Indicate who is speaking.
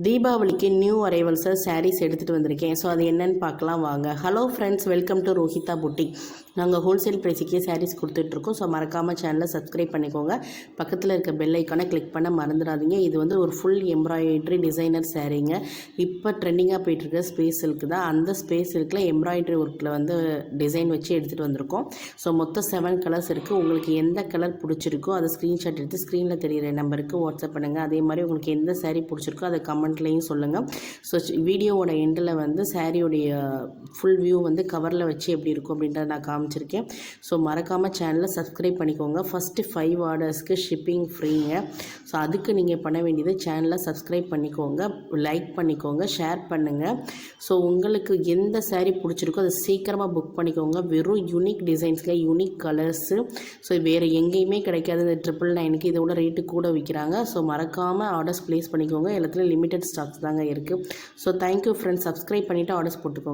Speaker 1: தீபாவளிக்கு நியூ அரைவல்ஸை சாரீஸ் எடுத்துகிட்டு வந்திருக்கேன். ஸோ அது என்னென்னு பார்க்கலாம் வாங்க. Hello friends, welcome to Rohitha boutique. நாங்கள் ஹோல்சேல் ப்ரைஸுக்கே சாரீஸ் கொடுத்துட்ருக்கோம். ஸோ மறக்காமல் சேனலை சப்ஸ்கிரைப் பண்ணிக்கோங்க. பக்கத்தில் இருக்க பெல் ஐக்கானை கிளிக் பண்ண மறந்துடாதீங்க. இது வந்து ஒரு ஃபுல் எம்ப்ராய்டரி டிசைனர் சாரீங்க. இப்போ ட்ரெண்டிங்காக போயிட்டுருக்க ஸ்பேஸ் சில்க் தான். அந்த ஸ்பேஸ் சில்கில் எம்ப்ராய்டரி ஒர்க்கில் வந்து டிசைன் வச்சு எடுத்துகிட்டு வந்திருக்கோம். ஸோ மொத்தம் 7 கலர்ஸ் இருக்குது. உங்களுக்கு எந்த கலர் பிடிச்சிருக்கோ அதை ஸ்க்ரீன்ஷாட் எடுத்து ஸ்க்ரீனில் தெரிகிற நம்பருக்கு வாட்ஸ்அப் பண்ணுங்கள். அதே மாதிரி உங்களுக்கு எந்த சாரீ பிடிச்சிருக்கோ அதை கமெண்ட்லேயும் சொல்லுங்கள். ஸோ வீடியோவோட எண்டில் வந்து சாரியோடைய ஃபுல் வியூ வந்து கவரில் வச்சு எப்படி இருக்கும் அப்படின்றத நான் காமிச்சிருக்கேன். ஸோ மறக்காமல் சேனலை சப்ஸ்கிரைப் பண்ணிக்கோங்க. ஃபஸ்ட்டு 5 ஆர்டர்ஸ்க்கு ஷிப்பிங் ஃப்ரீங்க. ஸோ அதுக்கு நீங்கள் பண்ண வேண்டியது சேனலை சப்ஸ்கிரைப் பண்ணிக்கோங்க, லைக் பண்ணிக்கோங்க, ஷேர் பண்ணுங்கள். ஸோ உங்களுக்கு எந்த சாரீ பிடிச்சிருக்கோ அதை சீக்கிரமாக புக் பண்ணிக்கோங்க. வெறும் யூனிக் டிசைன்ஸில் யூனிக் கலர்ஸு. ஸோ வேறு எங்கேயுமே கிடைக்காது. இந்த 999க்கு இதோட ரேட்டு கூட விற்கிறாங்க. ஸோ மறக்காமல் ஆர்டர்ஸ் ப்ளேஸ் பண்ணிக்கோங்க. எல்லாத்துலேயும் லிமிடெட் ஸ்டாக்ஸ் தாங்க இருக்குது. So thank you friends. சப்ஸ்கிரைப் பண்ணிவிட்டு ஆர்டர்ஸ் போட்டுக்கோங்க.